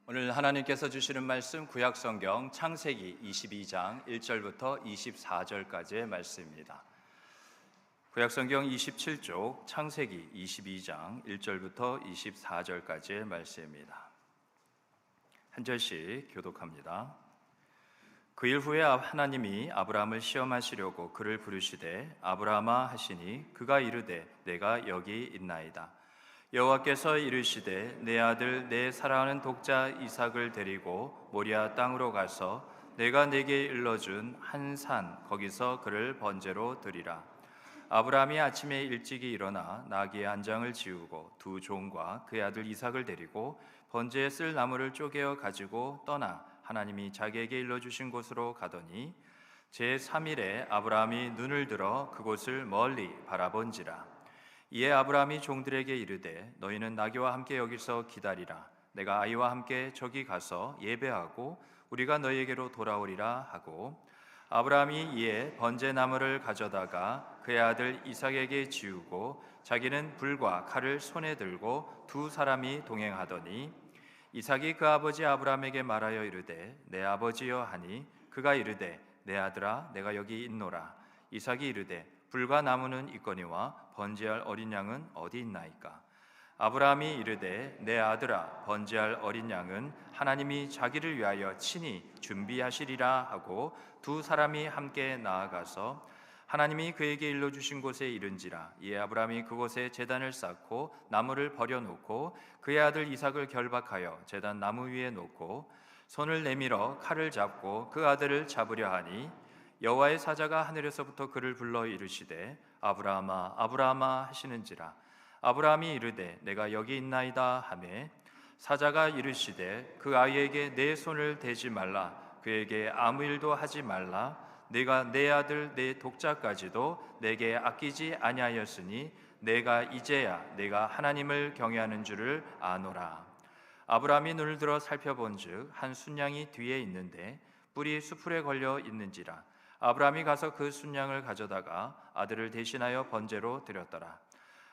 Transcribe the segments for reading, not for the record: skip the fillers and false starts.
오늘 하나님께서 주시는 말씀 구약성경 창세기 22장 1절부터 24절까지의 말씀입니다. 구약성경 27쪽 창세기 22장 1절부터 24절까지의 말씀입니다. 한 절씩 교독합니다. 그 일 후에 하나님이 아브라함을 시험하시려고 그를 부르시되 아브라함아 하시니 그가 이르되 내가 여기 있나이다. 여호와께서 이르시되 내 아들 내 사랑하는 독자 이삭을 데리고 모리아 땅으로 가서 내가 네게 일러준 한 산 거기서 그를 번제로 드리라. 아브라함이 아침에 일찍이 일어나 나귀의 한 장을 지우고 두 종과 그의 아들 이삭을 데리고 번제에 쓸 나무를 쪼개어 가지고 떠나 하나님이 자기에게 일러주신 곳으로 가더니 제3일에 아브라함이 눈을 들어 그곳을 멀리 바라본지라. 이에 아브라함이 종들에게 이르되 너희는 나귀와 함께 여기서 기다리라. 내가 아이와 함께 저기 가서 예배하고 우리가 너희에게로 돌아오리라 하고 아브라함이 이에 번제나무를 가져다가 그의 아들 이삭에게 지우고 자기는 불과 칼을 손에 들고 두 사람이 동행하더니 이삭이 그 아버지 아브라함에게 말하여 이르되 내 아버지여 하니 그가 이르되 내 아들아 내가 여기 있노라. 이삭이 이르되 불과 나무는 있거니와 번제할 어린 양은 어디 있나이까? 아브라함이 이르되 내 아들아 번제할 어린 양은 하나님이 자기를 위하여 친히 준비하시리라 하고 두 사람이 함께 나아가서 하나님이 그에게 일러주신 곳에 이른지라. 이에 아브라함이 그곳에 제단을 쌓고 나무를 버려놓고 그의 아들 이삭을 결박하여 제단 나무 위에 놓고 손을 내밀어 칼을 잡고 그 아들을 잡으려 하니 여호와의 사자가 하늘에서부터 그를 불러 이르시되 아브라함아 아브라함아 하시는지라. 아브라함이 이르되 내가 여기 있나이다 하매 사자가 이르시되 그 아이에게 내 손을 대지 말라. 그에게 아무 일도 하지 말라. 내가 내 아들 내 독자까지도 내게 아끼지 아니하였으니 내가 이제야 내가 하나님을 경외하는 줄을 아노라. 아브라함이 눈을 들어 살펴본즉 한 순양이 뒤에 있는데 뿔이 수풀에 걸려 있는지라. 아브라함이 가서 그 순양을 가져다가 아들을 대신하여 번제로 드렸더라.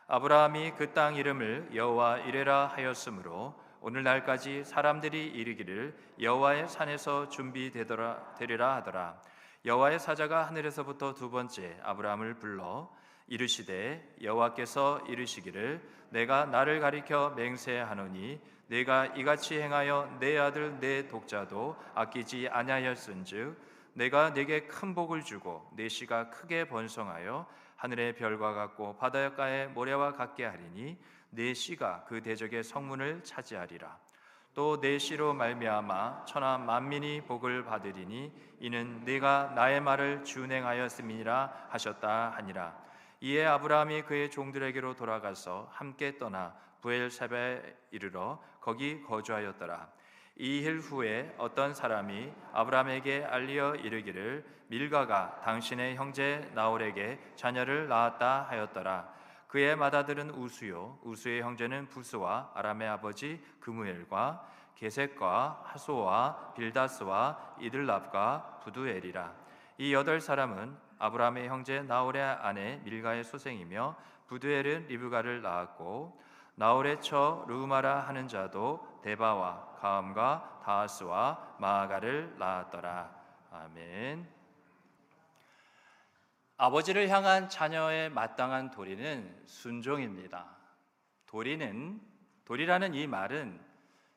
아브라함이 그 땅 이름을 여호와 이레라 하였으므로 오늘날까지 사람들이 이르기를 여호와의 산에서 준비되리라 하더라. 여호와의 사자가 하늘에서부터 두 번째 아브라함을 불러 이르시되 여호와께서 이르시기를 내가 나를 가리켜 맹세하노니 내가 이같이 행하여 내 아들 내 독자도 아끼지 아니하였은즉 내가 네게 큰 복을 주고 네 씨가 크게 번성하여 하늘의 별과 같고 바닷가의 모래와 같게 하리니 네 씨가 그 대적의 성문을 차지하리라. 또 네 씨로 말미암아 천하 만민이 복을 받으리니 이는 네가 나의 말을 준행하였음이니라 하셨다 하니라. 이에 아브라함이 그의 종들에게로 돌아가서 함께 떠나 브엘사바에 이르러 거기 거주하였더라. 이 일 후에 어떤 사람이 아브라함에게 알리어 이르기를 밀가가 당신의 형제 나홀에게 자녀를 낳았다 하였더라. 그의 맏아들은 우수요 우수의 형제는 부스와 아람의 아버지 그무엘과 게셋과 하소와 빌다스와 이들랍과 부두엘이라. 이 8사람은 아브라함의 형제 나홀의 아내 밀가의 소생이며 부두엘은 리브가를 낳았고 나홀의 처 르우마라 하는 자도 데바와 가함과 다하스와 마아가를 낳았더라. 아멘. 아버지를 향한 자녀의 마땅한 도리는 순종입니다. 도리라는 이 말은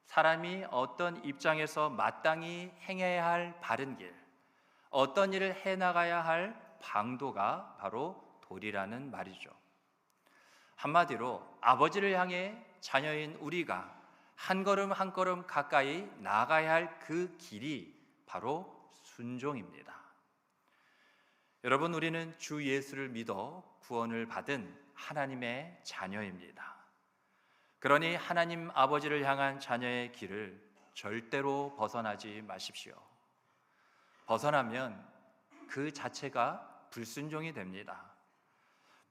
사람이 어떤 입장에서 마땅히 행해야 할 바른 길, 어떤 일을 해나가야 할 방도가 바로 도리라는 말이죠. 한마디로 아버지를 향해 자녀인 우리가 한 걸음 한 걸음 가까이 나아가야 할 그 길이 바로 순종입니다. 여러분, 우리는 주 예수를 믿어 구원을 받은 하나님의 자녀입니다. 그러니 하나님 아버지를 향한 자녀의 길을 절대로 벗어나지 마십시오. 벗어나면 그 자체가 불순종이 됩니다.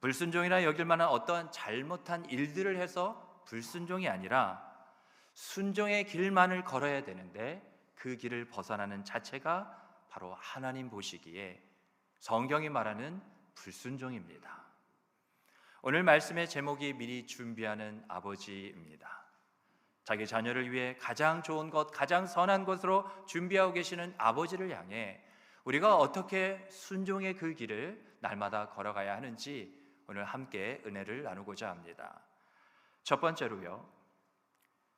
불순종이라 여길 만한 어떤 잘못한 일들을 해서 불순종이 아니라 순종의 길만을 걸어야 되는데 그 길을 벗어나는 자체가 바로 하나님 보시기에 성경이 말하는 불순종입니다. 오늘 말씀의 제목이 미리 준비하는 아버지입니다. 자기 자녀를 위해 가장 좋은 것, 가장 선한 것으로 준비하고 계시는 아버지를 향해 우리가 어떻게 순종의 그 길을 날마다 걸어가야 하는지 오늘 함께 은혜를 나누고자 합니다. 첫 번째로요,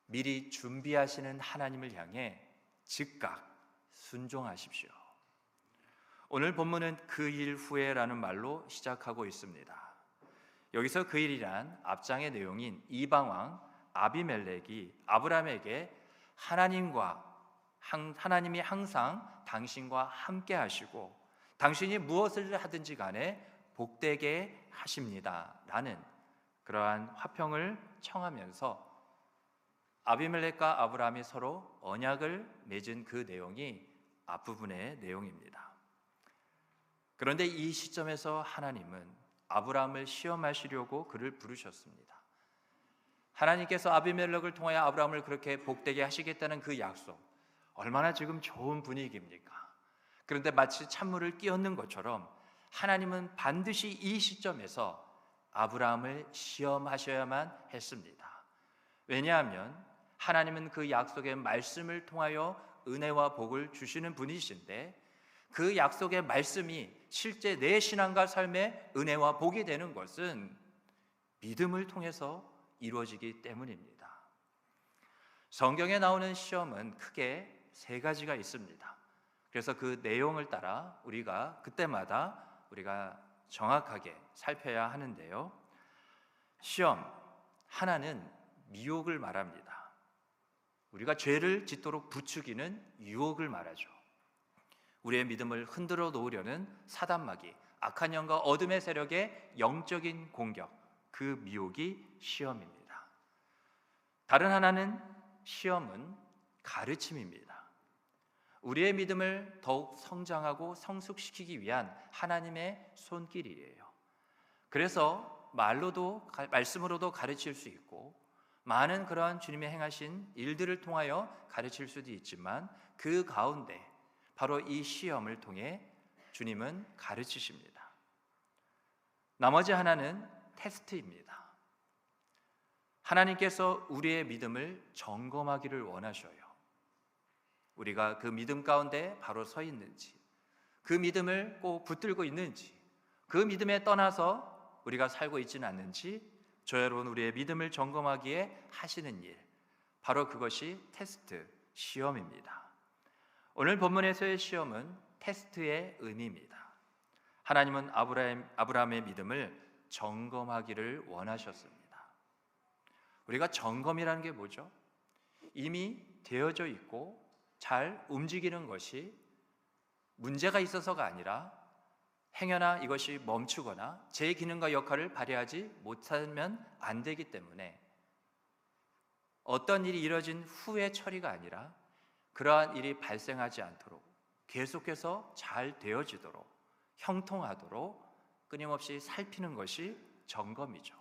미리 준비하시는 하나님을 향해 즉각 순종하십시오. 오늘 본문은 그 일 후에라는 말로 시작하고 있습니다. 여기서 그 일이란 앞장의 내용인 이방왕 아비멜렉이 아브라함에게 하나님이 항상 당신과 함께 하시고 당신이 무엇을 하든지 간에 복되게 하십니다 라는 그러한 화평을 청하면서 아비멜렉과 아브라함이 서로 언약을 맺은 그 내용이 앞부분의 내용입니다. 그런데 이 시점에서 하나님은 아브라함을 시험하시려고 그를 부르셨습니다. 하나님께서 아비멜렉을 통하여 아브라함을 그렇게 복되게 하시겠다는 그 약속, 얼마나 지금 좋은 분위기입니까? 그런데 마치 찬물을 끼얹는 것처럼 하나님은 반드시 이 시점에서 아브라함을 시험하셔야만 했습니다. 왜냐하면 하나님은 그 약속의 말씀을 통하여 은혜와 복을 주시는 분이신데 그 약속의 말씀이 실제 내 신앙과 삶의 은혜와 복이 되는 것은 믿음을 통해서 이루어지기 때문입니다. 성경에 나오는 시험은 크게 세 가지가 있습니다. 그래서 그 내용을 따라 우리가 그때마다 정확하게 살펴야 하는데요. 시험 하나는 미혹을 말합니다. 우리가 죄를 짓도록 부추기는 유혹을 말하죠. 우리의 믿음을 흔들어 놓으려는 사단마귀, 악한 영과 어둠의 세력의 영적인 공격, 그 미혹이 시험입니다. 다른 하나는 시험은 가르침입니다. 우리의 믿음을 더욱 성장하고 성숙시키기 위한 하나님의 손길이에요. 그래서 말씀으로도 가르칠 수 있고 많은 그러한 주님의 행하신 일들을 통하여 가르칠 수도 있지만 그 가운데 바로 이 시험을 통해 주님은 가르치십니다. 나머지 하나는 테스트입니다. 하나님께서 우리의 믿음을 점검하기를 원하셔요. 우리가 그 믿음 가운데 바로 서 있는지, 그 믿음을 꼭 붙들고 있는지, 그 믿음에 떠나서 우리가 살고 있지는 않는지 저 여러분 우리의 믿음을 점검하기에 하시는 일, 바로 그것이 테스트, 시험입니다. 오늘 본문에서의 시험은 테스트의 의미입니다. 하나님은 아브라함의 믿음을 점검하기를 원하셨습니다. 우리가 점검이라는 게 뭐죠? 이미 되어져 있고 잘 움직이는 것이 문제가 있어서가 아니라 행여나 이것이 멈추거나 제 기능과 역할을 발휘하지 못하면 안 되기 때문에 어떤 일이 이뤄진 후의 처리가 아니라 그러한 일이 발생하지 않도록 계속해서 잘 되어지도록 형통하도록 끊임없이 살피는 것이 점검이죠.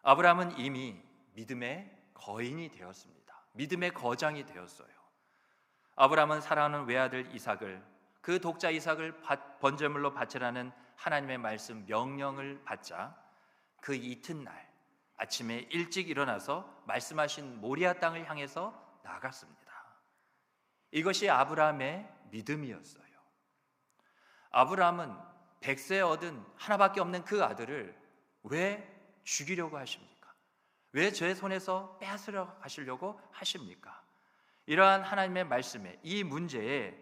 아브라함은 이미 믿음의 거인이 되었습니다. 믿음의 거장이 되었어요. 아브라함은 사랑하는 외아들 이삭을, 그 독자 이삭을 번제물로 바치라는 하나님의 말씀 명령을 받자 그 이튿날 아침에 일찍 일어나서 말씀하신 모리아 땅을 향해서 나갔습니다. 이것이 아브라함의 믿음이었어요. 아브라함은 100세 얻은 하나밖에 없는 그 아들을 왜 죽이려고 하십니까? 왜 제 손에서 빼앗으려 하시려고 하십니까? 이러한 하나님의 말씀에, 이 문제에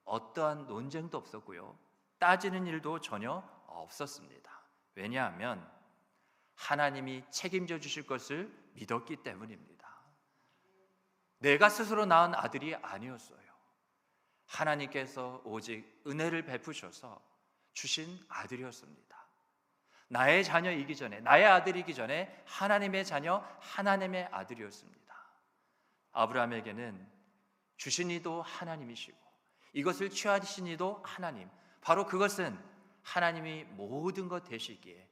어떠한 논쟁도 없었고요, 따지는 일도 전혀 없었습니다. 왜냐하면 하나님이 책임져 주실 것을 믿었기 때문입니다. 내가 스스로 낳은 아들이 아니었어요. 하나님께서 오직 은혜를 베푸셔서 주신 아들이었습니다. 나의 자녀이기 전에, 나의 아들이기 전에 하나님의 자녀, 하나님의 아들이었습니다. 아브라함에게는 주신 이도 하나님이시고 이것을 취하신 이도 하나님, 바로 그것은 하나님이 모든 것 되시기에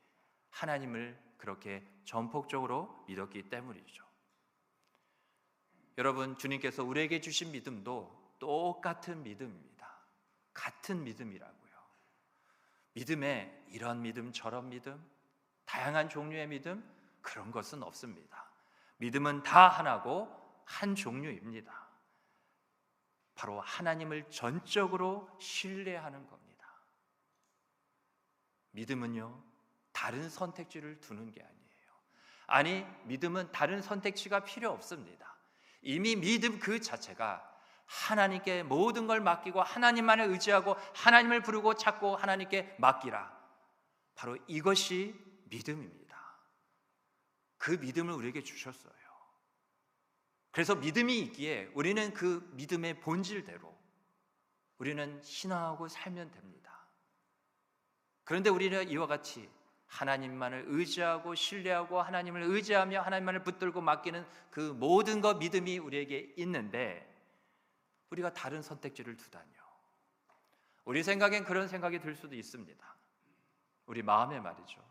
하나님을 그렇게 전폭적으로 믿었기 때문이죠. 여러분, 주님께서 우리에게 주신 믿음도 똑같은 믿음입니다. 같은 믿음이라고요. 믿음에 이런 믿음, 저런 믿음, 다양한 종류의 믿음, 그런 것은 없습니다. 믿음은 다 하나고 한 종류입니다. 바로 하나님을 전적으로 신뢰하는 겁니다. 믿음은요, 다른 선택지를 두는 게 아니에요. 아니, 믿음은 다른 선택지가 필요 없습니다. 이미 믿음 그 자체가 하나님께 모든 걸 맡기고 하나님만을 의지하고 하나님을 부르고 찾고 하나님께 맡기라. 바로 이것이 믿음입니다. 그 믿음을 우리에게 주셨어요. 그래서 믿음이 있기에 우리는 그 믿음의 본질대로 우리는 신앙하고 살면 됩니다. 그런데 우리는 이와 같이 하나님만을 의지하고 신뢰하고 하나님을 의지하며 하나님만을 붙들고 맡기는 그 모든 것 믿음이 우리에게 있는데 우리가 다른 선택지를 두다니요. 우리 생각엔 그런 생각이 들 수도 있습니다. 우리 마음에 말이죠.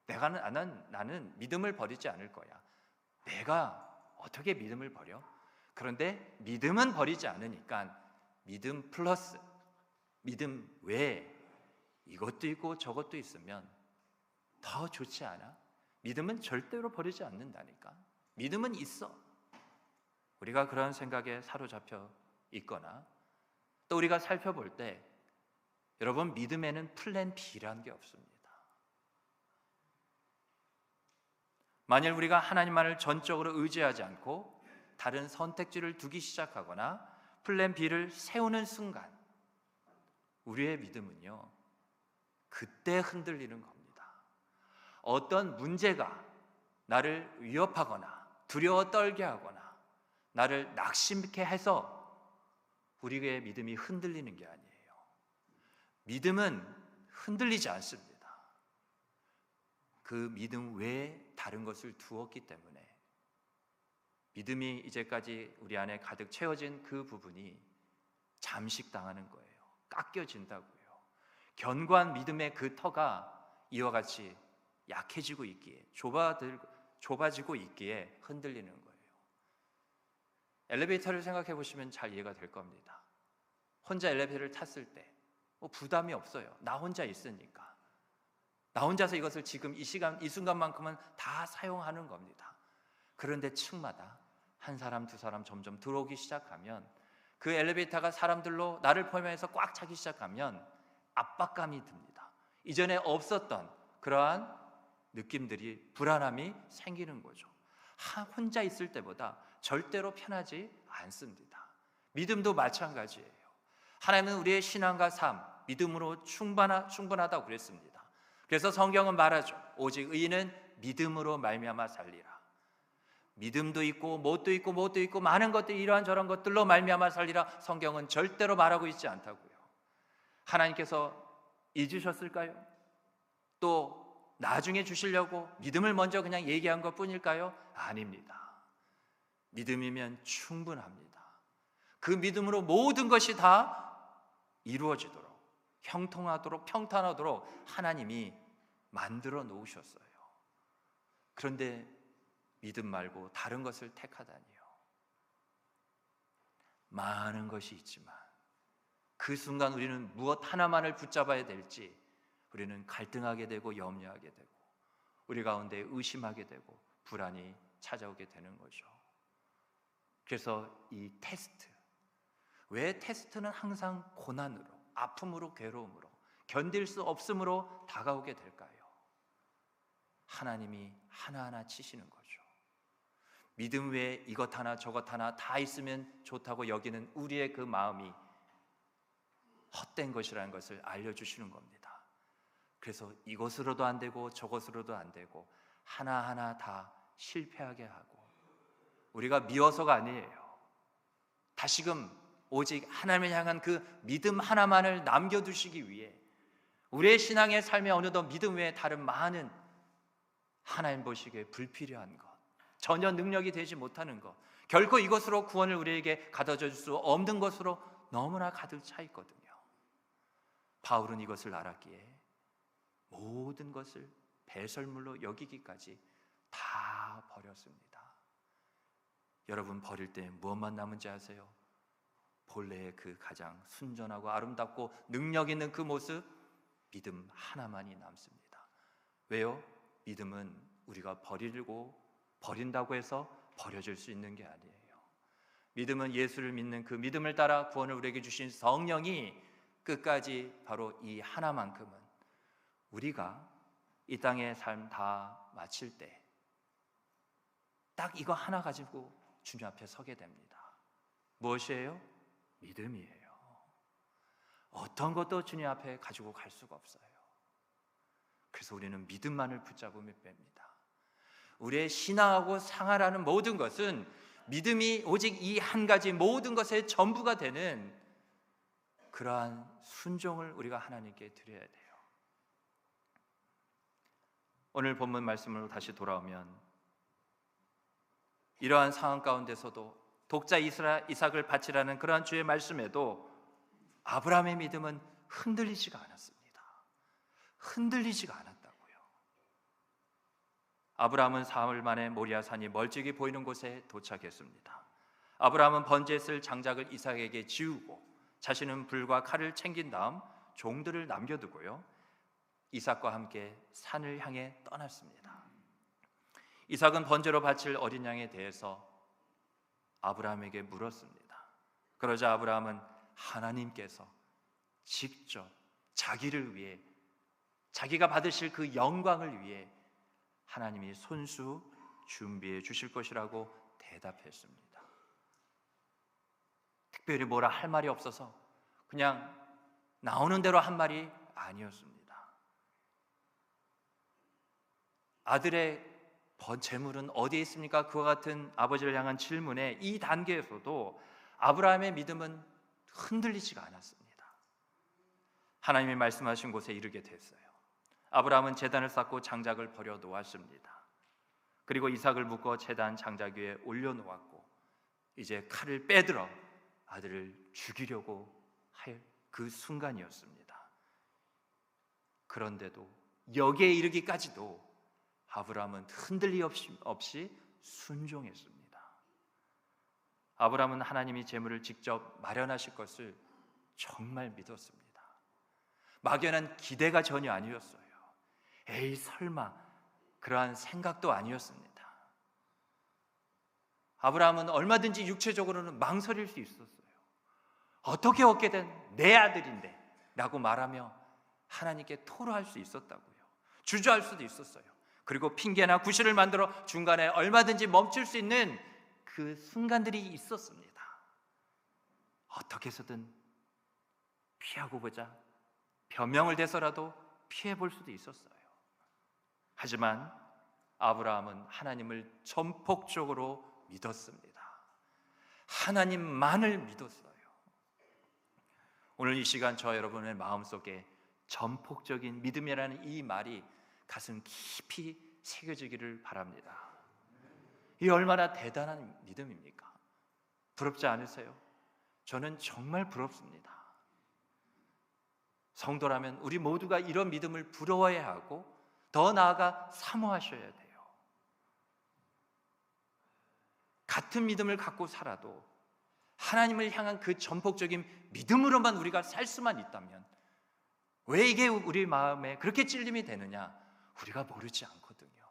나는 믿음을 버리지 않을 거야. 내가 어떻게 믿음을 버려? 그런데 믿음은 버리지 않으니까 믿음 플러스 믿음 외에 이것도 있고 저것도 있으면 더 좋지 않아? 믿음은 절대로 버리지 않는다니까. 믿음은 있어. 우리가 그런 생각에 사로잡혀 있거나 또 우리가 살펴볼 때 여러분, 믿음에는 플랜 B라는 게 없습니다. 만일 우리가 하나님만을 전적으로 의지하지 않고 다른 선택지를 두기 시작하거나 플랜 B를 세우는 순간 우리의 믿음은요, 그때 흔들리는 겁니다. 어떤 문제가 나를 위협하거나 두려워 떨게 하거나 나를 낙심케 해서 우리의 믿음이 흔들리는 게 아니에요. 믿음은 흔들리지 않습니다. 그 믿음 외에 다른 것을 두었기 때문에 믿음이 이제까지 우리 안에 가득 채워진 그 부분이 잠식당하는 거예요. 깎여진다고요. 견고한 믿음의 그 터가 이와 같이 약해지고 있기에 좁아지고 있기에 흔들리는 거예요. 엘리베이터를 생각해 보시면 잘 이해가 될 겁니다. 혼자 엘리베이터를 탔을 때 부담이 없어요. 나 혼자 있으니까. 나 혼자서 이것을 지금 이 순간만큼은 다 사용하는 겁니다. 그런데 층마다 한 사람 두 사람 점점 들어오기 시작하면 그 엘리베이터가 사람들로 나를 포함해서 꽉 차기 시작하면 압박감이 듭니다. 이전에 없었던 그러한 느낌들이, 불안함이 생기는 거죠. 혼자 있을 때보다 절대로 편하지 않습니다. 믿음도 마찬가지예요. 하나님은 우리의 신앙과 삶, 믿음으로 충분하다고 그랬습니다. 그래서 성경은 말하죠. 오직 의인은 믿음으로 말미암아 살리라. 믿음도 있고 뭣도 있고 많은 것들, 이러한 저런 것들로 말미암아 살리라. 성경은 절대로 말하고 있지 않다고요. 하나님께서 잊으셨을까요? 또 나중에 주시려고 믿음을 먼저 그냥 얘기한 것 뿐일까요? 아닙니다. 믿음이면 충분합니다. 그 믿음으로 모든 것이 다 이루어지도록, 형통하도록, 평탄하도록 하나님이 만들어 놓으셨어요. 그런데 믿음 말고 다른 것을 택하다니요. 많은 것이 있지만 그 순간 우리는 무엇 하나만을 붙잡아야 될지 우리는 갈등하게 되고 염려하게 되고 우리 가운데 의심하게 되고 불안이 찾아오게 되는 거죠. 그래서 이 테스트, 왜 테스트는 항상 고난으로, 아픔으로, 괴로움으로, 견딜 수 없음으로 다가오게 될까요? 하나님이 하나하나 치시는 거죠. 믿음 외에 이것 하나 저것 하나 다 있으면 좋다고 여기는 우리의 그 마음이 헛된 것이라는 것을 알려주시는 겁니다. 그래서 이것으로도 안 되고 저것으로도 안 되고 하나하나 다 실패하게 하고, 우리가 미워서가 아니에요. 다시금 오직 하나님을 향한 그 믿음 하나만을 남겨두시기 위해 우리의 신앙의 삶에 어느덧 믿음 외에 다른 많은 하나님 보시기에 불필요한 것, 전혀 능력이 되지 못하는 것, 결코 이것으로 구원을 우리에게 가져다 줄 수 없는 것으로 너무나 가득 차 있거든요. 바울은 이것을 알았기에 모든 것을 배설물로 여기기까지 다 버렸습니다. 여러분, 버릴 때 무엇만 남은지 아세요? 본래의 그 가장 순전하고 아름답고 능력 있는 그 모습, 믿음 하나만이 남습니다. 왜요? 믿음은 우리가 버린다고 해서 버려질 수 있는 게 아니에요. 믿음은 예수를 믿는 그 믿음을 따라 구원을 우리에게 주신 성령이 끝까지 바로 이 하나만큼은 우리가 이 땅의 삶 다 마칠 때 딱 이거 하나 가지고 주님 앞에 서게 됩니다. 무엇이에요? 믿음이에요. 어떤 것도 주님 앞에 가지고 갈 수가 없어요. 그래서 우리는 믿음만을 붙잡으며 뺍니다. 우리의 신앙하고 생활하는 모든 것은 믿음이 오직 이 한 가지 모든 것의 전부가 되는 그러한 순종을 우리가 하나님께 드려야 돼요. 오늘 본문 말씀으로 다시 돌아오면 이러한 상황 가운데서도 독자 이삭을 바치라는 그러한 주의 말씀에도 아브라함의 믿음은 흔들리지가 않았습니다. 흔들리지가 않았다고요. 아브라함은 사흘 만에 모리아산이 멀찍이 보이는 곳에 도착했습니다. 아브라함은 번제에 쓸 장작을 이삭에게 지우고 자신은 불과 칼을 챙긴 다음 종들을 남겨두고요, 이삭과 함께 산을 향해 떠났습니다. 이삭은 번제로 바칠 어린 양에 대해서 아브라함에게 물었습니다. 그러자 아브라함은 하나님께서 직접 자기를 위해, 자기가 받으실 그 영광을 위해 하나님이 손수 준비해 주실 것이라고 대답했습니다. 특별히 뭐라 할 말이 없어서 그냥 나오는 대로 한 말이 아니었습니다. 아들의 재물은 어디에 있습니까? 그와 같은 아버지를 향한 질문에 이 단계에서도 아브라함의 믿음은 흔들리지가 않았습니다. 하나님이 말씀하신 곳에 이르게 됐어요. 아브라함은 제단을 쌓고 장작을 버려 놓았습니다. 그리고 이삭을 묶어 제단 장작 위에 올려놓았고 이제 칼을 빼들어 아들을 죽이려고 할 그 순간이었습니다. 그런데도 여기에 이르기까지도 아브라함은 흔들림 없이 순종했습니다. 아브라함은 하나님이 재물을 직접 마련하실 것을 정말 믿었습니다. 막연한 기대가 전혀 아니었어요. 에이 설마, 그러한 생각도 아니었습니다. 아브라함은 얼마든지 육체적으로는 망설일 수 있었어요. 어떻게 얻게 된 내 아들인데 라고 말하며 하나님께 토로할 수 있었다고요. 주저할 수도 있었어요. 그리고 핑계나 구실을 만들어 중간에 얼마든지 멈출 수 있는 그 순간들이 있었습니다. 어떻게 해서든 피하고 보자, 변명을 대서라도 피해볼 수도 있었어요. 하지만 아브라함은 하나님을 전폭적으로 믿었습니다. 하나님만을 믿었어요. 오늘 이 시간 저 여러분의 마음속에 전폭적인 믿음이라는 이 말이 가슴 깊이 새겨지기를 바랍니다. 이 얼마나 대단한 믿음입니까? 부럽지 않으세요? 저는 정말 부럽습니다. 성도라면 우리 모두가 이런 믿음을 부러워해야 하고 더 나아가 사모하셔야 돼요. 같은 믿음을 갖고 살아도 하나님을 향한 그 전폭적인 믿음으로만 우리가 살 수만 있다면 왜 이게 우리 마음에 그렇게 찔림이 되느냐? 우리가 모르지 않거든요.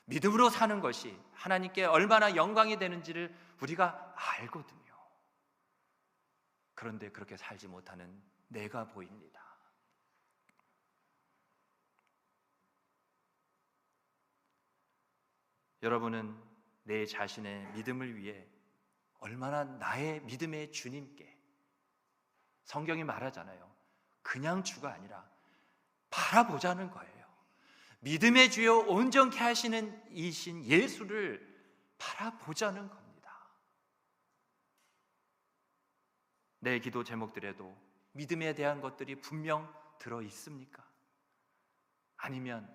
믿음으로 사는 것이 하나님께 얼마나 영광이 되는지를 우리가 알거든요. 그런데 그렇게 살지 못하는 내가 보입니다. 여러분은 내 자신의 믿음을 위해 얼마나 나의 믿음의 주님께, 성경이 말하잖아요, 그냥 주가 아니라 바라보자는 거예요. 믿음의 주여 온전케 하시는 이신 예수를 바라보자는 겁니다. 내 기도 제목들에도 믿음에 대한 것들이 분명 들어 있습니까? 아니면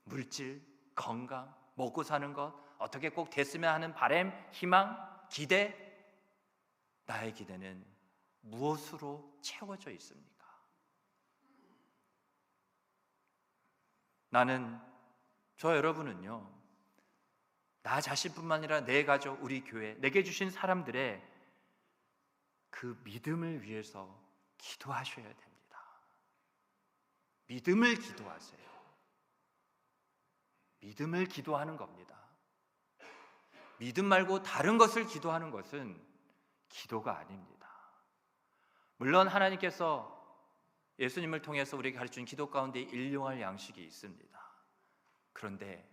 물질, 건강, 먹고 사는 것, 어떻게 꼭 됐으면 하는 바람, 희망, 기대, 나의 기대는 무엇으로 채워져 있습니까? 저 여러분은요, 나 자신뿐만 아니라 내 가족, 우리 교회, 내게 주신 사람들의 그 믿음을 위해서 기도하셔야 됩니다. 믿음을 기도하세요. 믿음을 기도하는 겁니다. 믿음 말고 다른 것을 기도하는 것은 기도가 아닙니다. 물론 하나님께서 예수님을 통해서 우리에게 가르친 기도 가운데 일용할 양식이 있습니다. 그런데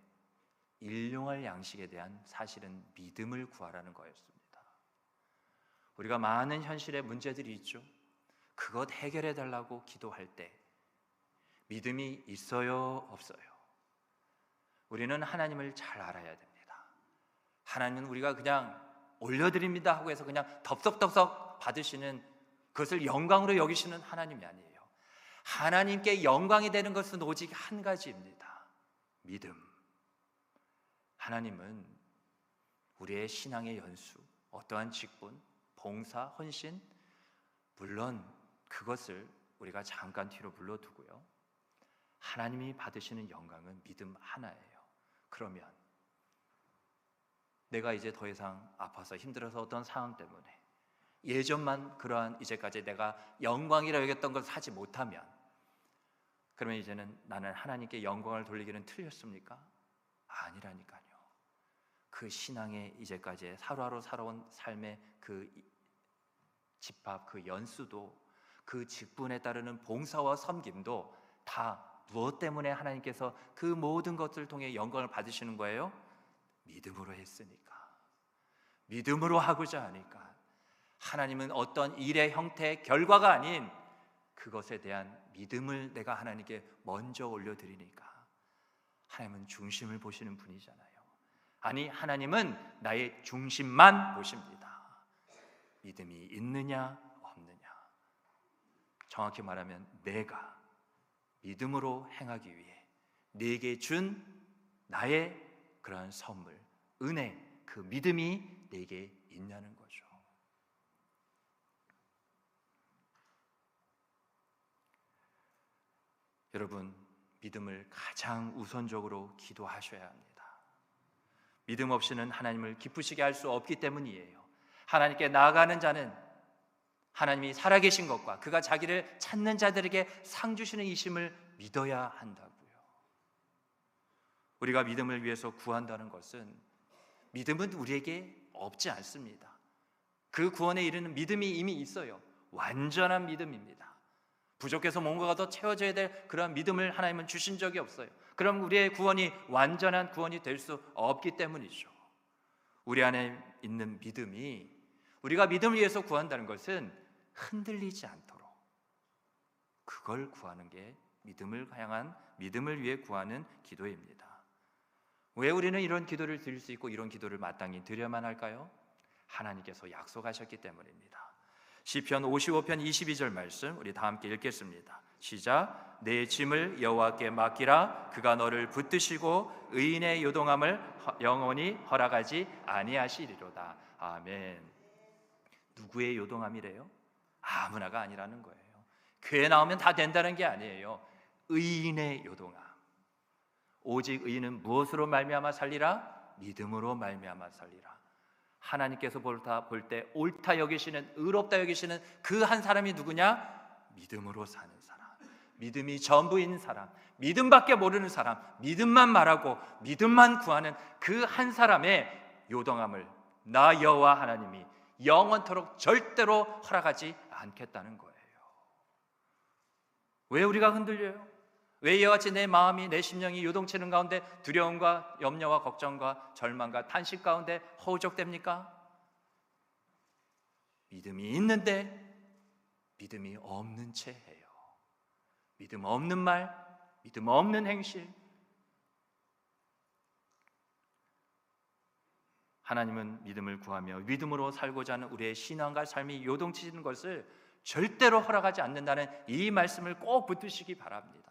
일용할 양식에 대한 사실은 믿음을 구하라는 거였습니다. 우리가 많은 현실의 문제들이 있죠. 그것 해결해 달라고 기도할 때 믿음이 있어요, 없어요? 우리는 하나님을 잘 알아야 됩니다. 하나님은 우리가 그냥 올려드립니다 하고 해서 그냥 덥석덥석 받으시는, 그것을 영광으로 여기시는 하나님이 아니에요. 하나님께 영광이 되는 것은 오직 한 가지입니다. 믿음. 하나님은 우리의 신앙의 연수, 어떠한 직분, 봉사, 헌신, 물론 그것을 우리가 잠깐 뒤로 물러두고요, 하나님이 받으시는 영광은 믿음 하나예요. 그러면 내가 이제 더 이상 아파서 힘들어서 어떤 상황 때문에 예전만 그러한 이제까지 내가 영광이라 여겼던 것을 하지 못하면, 그러면 이제는 나는 하나님께 영광을 돌리기는 틀렸습니까? 아니라니까요. 그 신앙의 이제까지 하루하루 살아온 삶의 그 집합, 그 연수도, 그 직분에 따르는 봉사와 섬김도 다 무엇 때문에 하나님께서 그 모든 것을 통해 영광을 받으시는 거예요? 믿음으로 했으니까, 믿음으로 하고자 하니까. 하나님은 어떤 일의 형태, 결과가 아닌 그것에 대한 믿음을 내가 하나님께 먼저 올려드리니까. 하나님은 중심을 보시는 분이잖아요. 아니, 하나님은 나의 중심만 보십니다. 믿음이 있느냐 없느냐. 정확히 말하면 내가 믿음으로 행하기 위해 내게 준 나의 그러한 선물, 은혜, 그 믿음이 내게 있냐는 거죠. 여러분, 믿음을 가장 우선적으로 기도하셔야 합니다. 믿음 없이는 하나님을 기쁘시게 할 수 없기 때문이에요. 하나님께 나아가는 자는 하나님이 살아계신 것과 그가 자기를 찾는 자들에게 상 주시는 이심을 믿어야 한다고요. 우리가 믿음을 위해서 구한다는 것은, 믿음은 우리에게 없지 않습니다. 그 구원에 이르는 믿음이 이미 있어요. 완전한 믿음입니다. 부족해서 뭔가가 더 채워져야 될 그런 믿음을 하나님은 주신 적이 없어요. 그럼 우리의 구원이 완전한 구원이 될 수 없기 때문이죠. 우리 안에 있는 믿음이, 우리가 믿음을 위해서 구한다는 것은 흔들리지 않도록 그걸 구하는 게 믿음을 향한, 믿음을 위해 구하는 기도입니다. 왜 우리는 이런 기도를 드릴 수 있고 이런 기도를 마땅히 드려야만 할까요? 하나님께서 약속하셨기 때문입니다. 시편 55편 22절 말씀 우리 다 함께 읽겠습니다. 시작. 내 짐을 여호와께 맡기라. 그가 너를 붙드시고 의인의 요동함을 영원히 허락하지 아니하시리로다. 아멘. 누구의 요동함이래요? 아무나가 아니라는 거예요. 교회 나오면 다 된다는 게 아니에요. 의인의 요동함. 오직 의인은 무엇으로 말미암아 살리라? 믿음으로 말미암아 살리라. 하나님께서 볼 때 옳다 여기시는, 의롭다 여기시는 그 한 사람이 누구냐? 믿음으로 사는 사람, 믿음이 전부인 사람, 믿음밖에 모르는 사람, 믿음만 말하고 믿음만 구하는 그 한 사람의 요동함을 나 여호와 하나님이 영원토록 절대로 허락하지 않겠다는 거예요. 왜 우리가 흔들려요? 왜 이와 같이 내 마음이, 내 심령이 요동치는 가운데 두려움과 염려와 걱정과 절망과 탄식 가운데 허우적됩니까? 믿음이 있는데 믿음이 없는 채 해요. 믿음 없는 말, 믿음 없는 행실. 하나님은 믿음을 구하며 믿음으로 살고자 하는 우리의 신앙과 삶이 요동치는 것을 절대로 허락하지 않는다는 이 말씀을 꼭 붙드시기 바랍니다.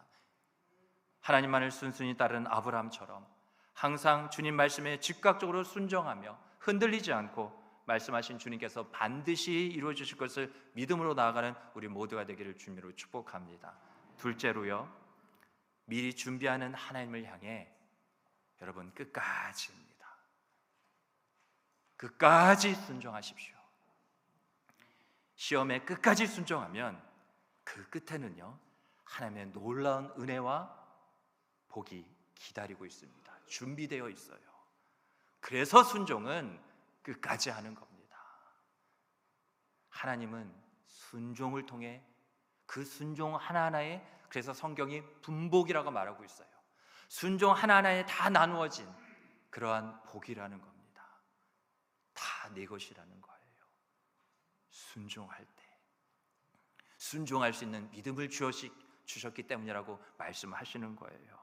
하나님만을 순순히 따르는 아브라함처럼 항상 주님 말씀에 즉각적으로 순종하며 흔들리지 않고 말씀하신 주님께서 반드시 이루어 주실 것을 믿음으로 나아가는 우리 모두가 되기를 주님으로 축복합니다. 둘째로요, 미리 준비하는 하나님을 향해 여러분 끝까지입니다. 끝까지 순종하십시오. 시험에 끝까지 순종하면 그 끝에는요, 하나님의 놀라운 은혜와 복이 기다리고 있습니다. 준비되어 있어요. 그래서 순종은 끝까지 하는 겁니다. 하나님은 순종을 통해 그 순종 하나하나에, 그래서 성경이 분복이라고 말하고 있어요. 순종 하나하나에 다 나누어진 그러한 복이라는 겁니다. 다 내 것이라는 거예요. 순종할 때, 순종할 수 있는 믿음을 주셨기 때문이라고 말씀하시는 거예요.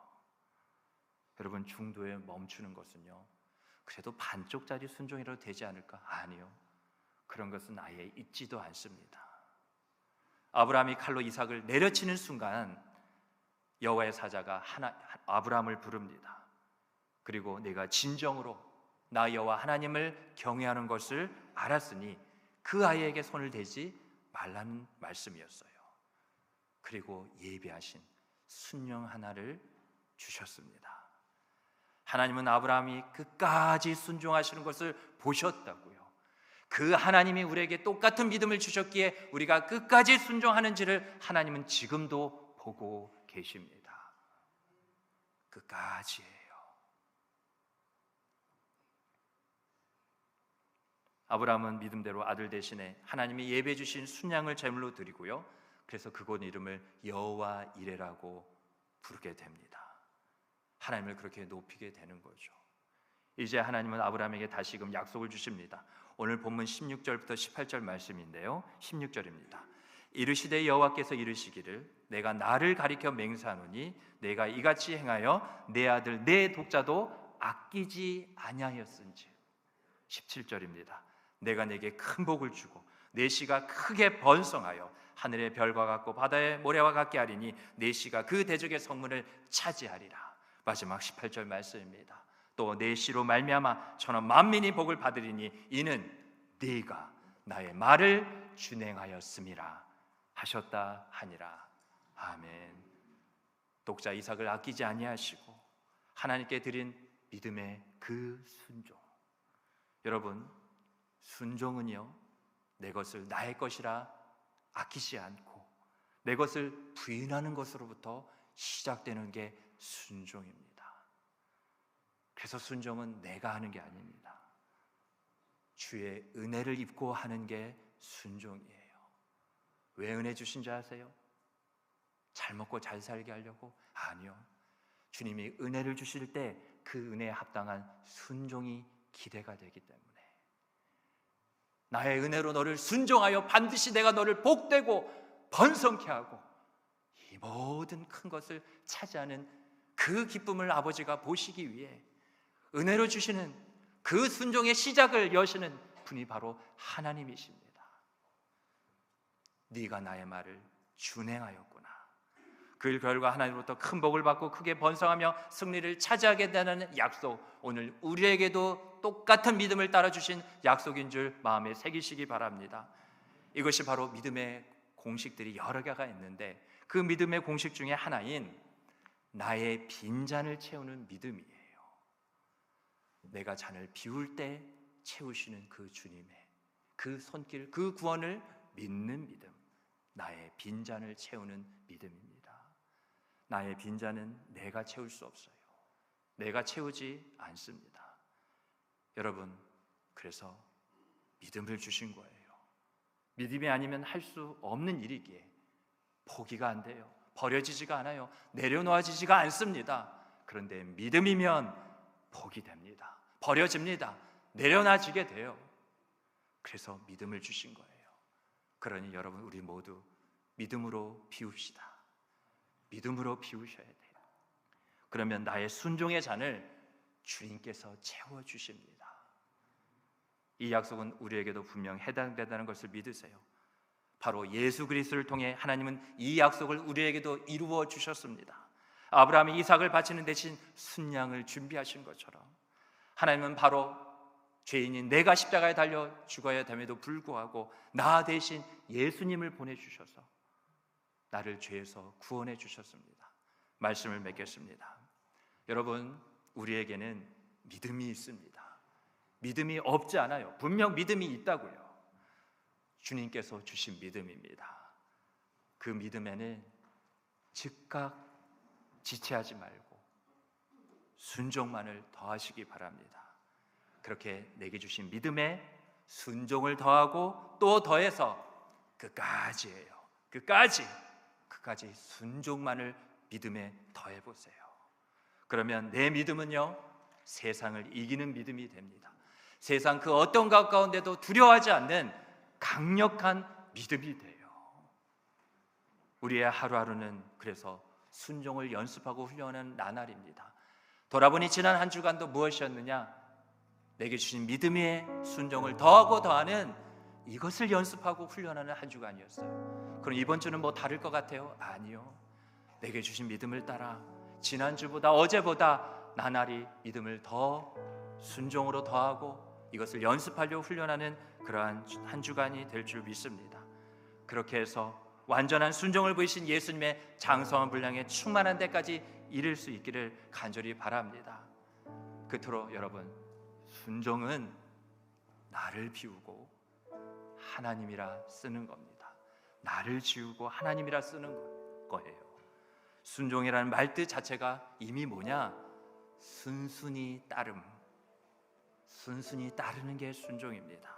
여러분, 중도에 멈추는 것은요, 그래도 반쪽짜리 순종이라도 되지 않을까? 아니요, 그런 것은 아예 있지도 않습니다. 아브라함이 칼로 이삭을 내려치는 순간 여호와의 사자가 아브라함을 부릅니다. 그리고 내가 진정으로 나 여호와 하나님을 경외하는 것을 알았으니 그 아이에게 손을 대지 말라는 말씀이었어요. 그리고 예비하신 순영 하나를 주셨습니다. 하나님은 아브라함이 끝까지 순종하시는 것을 보셨다고요. 그 하나님이 우리에게 똑같은 믿음을 주셨기에 우리가 끝까지 순종하는지를 하나님은 지금도 보고 계십니다. 끝까지예요. 아브라함은 믿음대로 아들 대신에 하나님이 예배해 주신 순양을 제물로 드리고요, 그래서 그곳 이름을 여호와 이레라고 부르게 됩니다. 하나님을 그렇게 높이게 되는 거죠. 이제 하나님은 아브라함에게 다시금 약속을 주십니다. 오늘 본문 16절부터 18절 말씀인데요, 16절입니다. 이르시되 여호와께서 이르시기를 내가 나를 가리켜 맹세하노니 내가 이같이 행하여 내 아들 내 독자도 아끼지 아니하였은즉. 17절입니다. 내가 내게 큰 복을 주고 내 씨가 크게 번성하여 하늘의 별과 같고 바다의 모래와 같게 하리니 내 씨가 그 대적의 성문을 차지하리라. 마지막 18절 말씀입니다. 또 내 씨로 말미암아 천하 만민이 복을 받으리니 이는 네가 나의 말을 준행하였음이라 하셨다 하니라. 아멘. 독자 이삭을 아끼지 아니하시고 하나님께 드린 믿음의 그 순종. 여러분, 순종은요, 내 것을 나의 것이라 아끼지 않고 내 것을 부인하는 것으로부터 시작되는 게 순종입니다. 그래서 순종은 내가 하는 게 아닙니다. 주의 은혜를 입고 하는 게 순종이에요. 왜 은혜 주신 줄 아세요? 잘 먹고 잘 살게 하려고? 아니요. 주님이 은혜를 주실 때 그 은혜에 합당한 순종이 기대가 되기 때문에, 나의 은혜로 너를 순종하여 반드시 내가 너를 복되고 번성케 하고 이 모든 큰 것을 차지하는 그 기쁨을 아버지가 보시기 위해 은혜로 주시는 그 순종의 시작을 여시는 분이 바로 하나님이십니다. 네가 나의 말을 준행하였구나. 그 결과 하나님으로부터 큰 복을 받고 크게 번성하며 승리를 차지하게 되는 약속, 오늘 우리에게도 똑같은 믿음을 따라 주신 약속인 줄 마음에 새기시기 바랍니다. 이것이 바로 믿음의 공식들이 여러 개가 있는데 그 믿음의 공식 중에 하나인 나의 빈잔을 채우는 믿음이에요. 내가 잔을 비울 때 채우시는 그 주님의 그 손길, 그 구원을 믿는 믿음, 나의 빈잔을 채우는 믿음입니다. 나의 빈잔은 내가 채울 수 없어요. 내가 채우지 않습니다. 여러분, 그래서 믿음을 주신 거예요. 믿음이 아니면 할 수 없는 일이기에 포기가 안 돼요. 버려지지가 않아요. 내려놓아지지가 않습니다. 그런데 믿음이면 복이 됩니다. 버려집니다. 내려놔지게 돼요. 그래서 믿음을 주신 거예요. 그러니 여러분, 우리 모두 믿음으로 비웁시다. 믿음으로 비우셔야 돼요. 그러면 나의 순종의 잔을 주님께서 채워주십니다. 이 약속은 우리에게도 분명 해당된다는 것을 믿으세요. 바로 예수 그리스도를 통해 하나님은 이 약속을 우리에게도 이루어 주셨습니다. 아브라함이 이삭을 바치는 대신 순양을 준비하신 것처럼 하나님은 바로 죄인인 내가 십자가에 달려 죽어야 됨에도 불구하고 나 대신 예수님을 보내주셔서 나를 죄에서 구원해 주셨습니다. 말씀을 맺겠습니다. 여러분, 우리에게는 믿음이 있습니다. 믿음이 없지 않아요. 분명 믿음이 있다고요. 주님께서 주신 믿음입니다. 그 믿음에는 즉각 지체하지 말고 순종만을 더하시기 바랍니다. 그렇게 내게 주신 믿음에 순종을 더하고 또 더해서 끝까지예요. 끝까지 순종만을 믿음에 더해보세요. 그러면 내 믿음은요, 세상을 이기는 믿음이 됩니다. 세상 그 어떤 것 가운데도 두려워하지 않는 강력한 믿음이 돼요. 우리의 하루하루는 그래서 순종을 연습하고 훈련하는 나날입니다. 돌아보니 지난 한 주간도 무엇이었느냐? 내게 주신 믿음의 순종을 더하고 더하는 이것을 연습하고 훈련하는 한 주간이었어요. 그럼 이번 주는 뭐 다를 것 같아요? 아니요. 내게 주신 믿음을 따라 지난주보다 어제보다 나날이 믿음을 더 순종으로 더하고 이것을 연습하려고 훈련하는 그러한 한 주간이 될 줄 믿습니다. 그렇게 해서 완전한 순종을 보이신 예수님의 장성한 분량에 충만한 데까지 이를 수 있기를 간절히 바랍니다. 그토록 여러분, 순종은 나를 비우고 하나님이라 쓰는 겁니다. 나를 지우고 하나님이라 쓰는 거예요. 순종이라는 말뜻 자체가 이미 뭐냐? 순순히 따름, 순순히 따르는 게 순종입니다.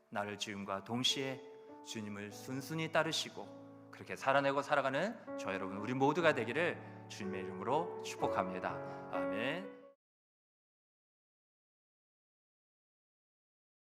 나를 지음과 동시에 주님을 순순히 따르시고 그렇게 살아내고 살아가는 저 여러분 우리 모두가 되기를 주님의 이름으로 축복합니다. 아멘.